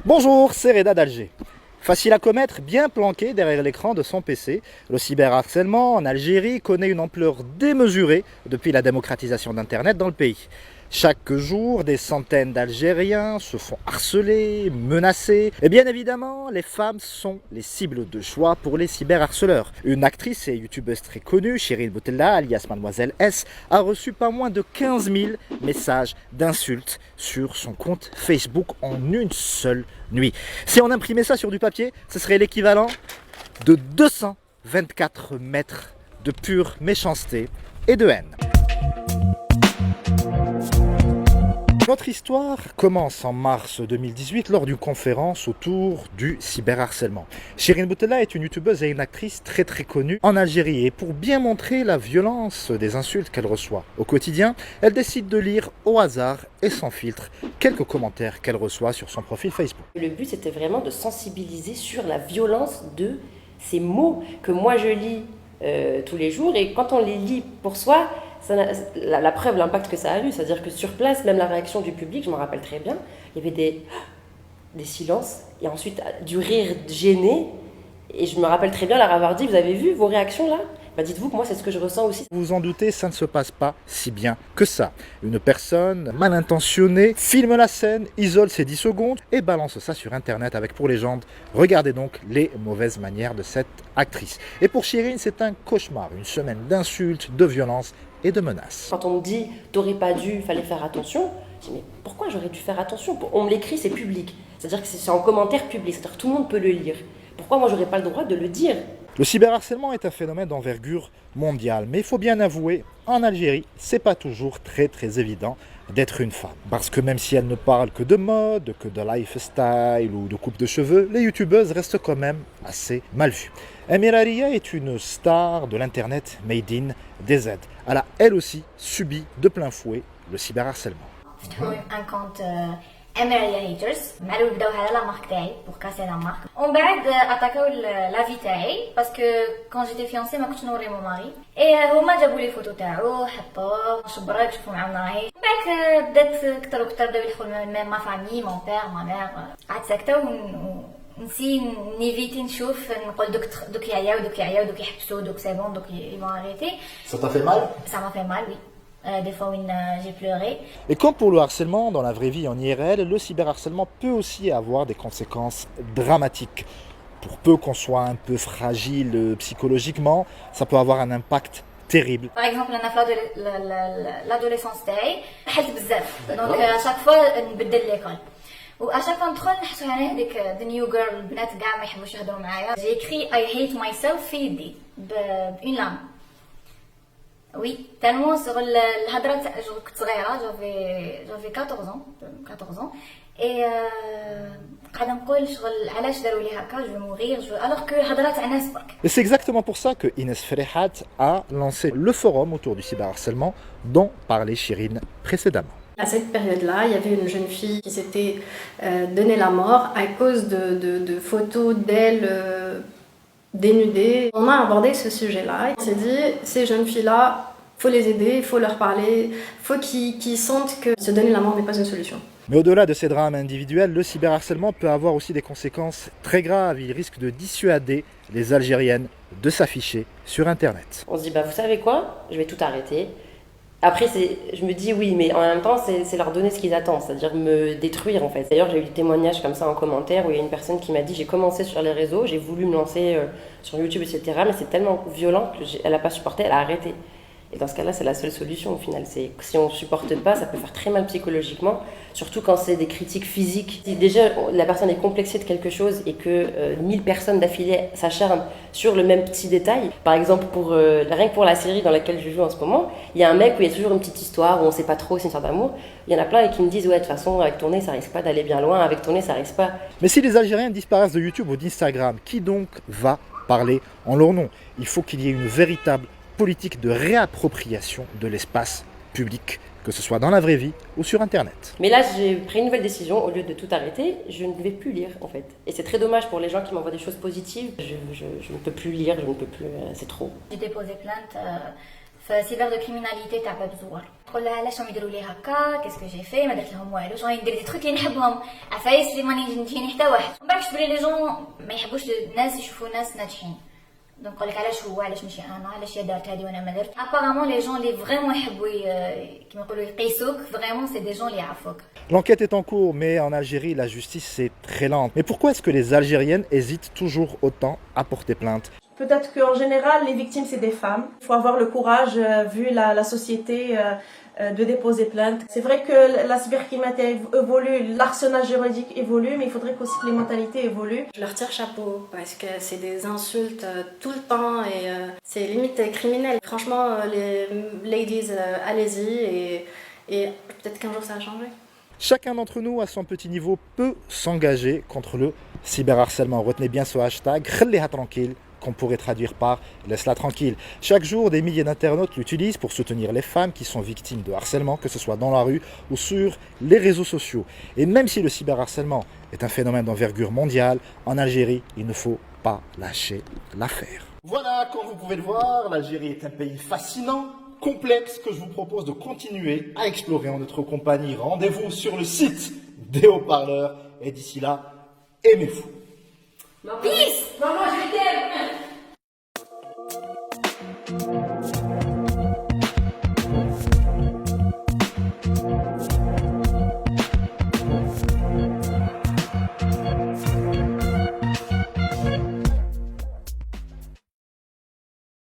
Bonjour, c'est Reda d'Alger. Facile à commettre, bien planqué derrière l'écran de son PC, le cyberharcèlement en Algérie connaît une ampleur démesurée depuis la démocratisation d'Internet dans le pays. Chaque jour, des centaines d'Algériens se font harceler, menacer. Et bien évidemment, les femmes sont les cibles de choix pour les cyberharceleurs. Une actrice et youtubeuse très connue, Shirin Boutella, alias Mademoiselle S, a reçu pas moins de 15 000 messages d'insultes sur son compte Facebook en une seule nuit. Si on imprimait ça sur du papier, ce serait l'équivalent de 224 mètres de pure méchanceté et de haine. Notre histoire commence en mars 2018 lors d'une conférence autour du cyberharcèlement. Shirin Boutella est une youtubeuse et une actrice très connue en Algérie et pour bien montrer la violence des insultes qu'elle reçoit au quotidien, elle décide de lire au hasard et sans filtre quelques commentaires qu'elle reçoit sur son profil Facebook. Le but c'était vraiment de sensibiliser sur la violence de ces mots que moi je lis tous les jours et quand on les lit pour soi, la preuve, l'impact que ça a eu, c'est-à-dire que sur place, même la réaction du public, je me rappelle très bien, il y avait des silences et ensuite du rire gêné. Et je me rappelle très bien leur avoir dit, vous avez vu vos réactions là ? Bah dites-vous que moi c'est ce que je ressens aussi. Vous vous en doutez, ça ne se passe pas si bien que ça. Une personne mal intentionnée filme la scène, isole ses 10 secondes et balance ça sur internet avec pour légende. Regardez donc les mauvaises manières de cette actrice. Et pour Shirin, c'est un cauchemar, une semaine d'insultes, de violences et de menaces. Quand on me dit t'aurais pas dû, fallait faire attention, je dis mais pourquoi j'aurais dû faire attention ? On me l'écrit, c'est public. C'est-à-dire que c'est en commentaire public, c'est-à-dire que tout le monde peut le lire. Pourquoi moi j'aurais pas le droit de le dire ? Le cyberharcèlement est un phénomène d'envergure mondiale, mais il faut bien avouer, en Algérie, c'est pas toujours très évident d'être une femme. Parce que même si elle ne parle que de mode, que de lifestyle ou de coupe de cheveux, les youtubeuses restent quand même assez mal vues. Amira Ria est une star de l'internet made in DZ. Elle a elle aussi subi de plein fouet le cyberharcèlement. Un compte Emeria Haters معلول بداوها على لا مارك تاعي pour casser la marque ومن بعد اتاكاو لا في تاعي باسكو كون جيتي فيونسي ما كنتش نوري مو ماري اي هما جابوا لي فوتو تاعو حطوه شبراك شوفوا معانا راهي من بعد بدات كثر وكثر بداو يدخلوا ما فامي مون بير ما مير قعدت ساكته نسي نيفيتي نشوف نقول دوك يعياو دوك يحبسوا دوك سي بون دوك يفون اريتي Ça t'a fait mal? Ça m'a fait mal, oui. Des fois où j'ai pleuré. Et comme pour le harcèlement dans la vraie vie en IRL, le cyberharcèlement peut aussi avoir des conséquences dramatiques. Pour peu qu'on soit un peu fragile psychologiquement, ça peut avoir un impact terrible. Par exemple, انا في l'adolescence تاعي حلت بزاف. Donc à chaque fois نبدل l'école. و à chaque fois ندخل نحس انا هذيك the new girl البنات كاع ما يحبوش يهضروا معايا. J'ai écrit I hate myself في يدي بune lame. Oui, tellement sur الهضره تاع كنت صغيره j'avais 14 ans et قاعده نقول شغل علاش داروا لي هكا je vais mourir alors que هضره تاع ناس برك. Et c'est exactement pour ça que Inès Ferrehat a lancé le forum autour du cyberharcèlement dont parlait Shirin précédemment. À cette période-là, il y avait une jeune fille qui s'était donné la mort à cause de photos d'elle dénudées. On a abordé ce sujet-là. On s'est dit, ces jeunes filles-là, il faut les aider, il faut leur parler, il faut qu'ils sentent que se donner la mort n'est pas une solution. Mais au-delà de ces drames individuels, le cyberharcèlement peut avoir aussi des conséquences très graves. Il risque de dissuader les Algériennes de s'afficher sur Internet. On se dit, bah vous savez quoi ? Je vais tout arrêter. Après, je me dis oui, mais en même temps, c'est leur donner ce qu'ils attendent, c'est-à-dire me détruire en fait. D'ailleurs, j'ai eu des témoignages comme ça en commentaire où il y a une personne qui m'a dit j'ai commencé sur les réseaux, j'ai voulu me lancer sur YouTube, etc. Mais c'est tellement violent qu'elle n'a pas supporté, elle a arrêté. Et dans ce cas-là, c'est la seule solution au final. C'est que si on ne supporte pas, ça peut faire très mal psychologiquement, surtout quand c'est des critiques physiques. Si déjà la personne est complexée de quelque chose et que 1000 personnes d'affilée s'acharnent sur le même petit détail, par exemple, rien que pour la série dans laquelle je joue en ce moment, il y a un mec où il y a toujours une petite histoire, où on ne sait pas trop, c'est une histoire d'amour. Il y en a plein qui me disent ouais, de toute façon, avec ton nez, ça risque pas d'aller bien loin, avec ton nez, ça risque pas. Mais si les Algériens disparaissent de YouTube ou d'Instagram, qui donc va parler en leur nom? Il faut qu'il y ait une véritable politique de réappropriation de l'espace public, que ce soit dans la vraie vie ou sur Internet. Mais là, j'ai pris une nouvelle décision. Au lieu de tout arrêter, je ne vais plus lire en fait. Et c'est très dommage pour les gens qui m'envoient des choses positives. Je ne peux plus lire, je ne peux plus, c'est trop. J'ai déposé plainte في سيفر دو كريميناليتي تاع باب زوار. تقول لها علاش راهم يديروا لي هكا، كاسكو جي في، ما درت لهم والو، جو ندير دي تروك اللي نحبهم، عفايس اللي ماني نجيني حتى واحد. ومن بعد تبري لي جون ما يحبوش الناس يشوفوا ناس ناجحين. دونك نقول لك علاش هو، علاش ماشي انا، علاش هي دارت هذه وانا ما درت. ابارامون لي جون اللي فريمون يحبوا كيما يقولوا يقيسوك، فريمون سي دي جون اللي يعرفوك. L'enquête est en cours, mais en Algérie, la justice est très lente. Mais pourquoi est-ce que les Algériennes hésitent toujours autant à porter plainte? Peut-être qu'en général, les victimes, c'est des femmes. Il faut avoir le courage, vu la société, de déposer plainte. C'est vrai que la cybercriminalité évolue, l'arsenal juridique évolue, mais il faudrait qu'aussi que les mentalités évoluent. Je leur tire chapeau parce que c'est des insultes tout le temps et c'est limite criminel. Franchement, les ladies, allez-y et peut-être qu'un jour ça va changer. Chacun d'entre nous, à son petit niveau, peut s'engager contre le cyberharcèlement. Retenez bien ce hashtag, Khalliha tranquille, qu'on pourrait traduire par « laisse-la tranquille ». Chaque jour, des milliers d'internautes l'utilisent pour soutenir les femmes qui sont victimes de harcèlement, que ce soit dans la rue ou sur les réseaux sociaux. Et même si le cyberharcèlement est un phénomène d'envergure mondiale, en Algérie, il ne faut pas lâcher l'affaire. Voilà, comme vous pouvez le voir, l'Algérie est un pays fascinant, complexe, que je vous propose de continuer à explorer en notre compagnie. Rendez-vous sur le site des haut-parleurs et d'ici là, aimez-vous. Peace. Maman, je t'aime.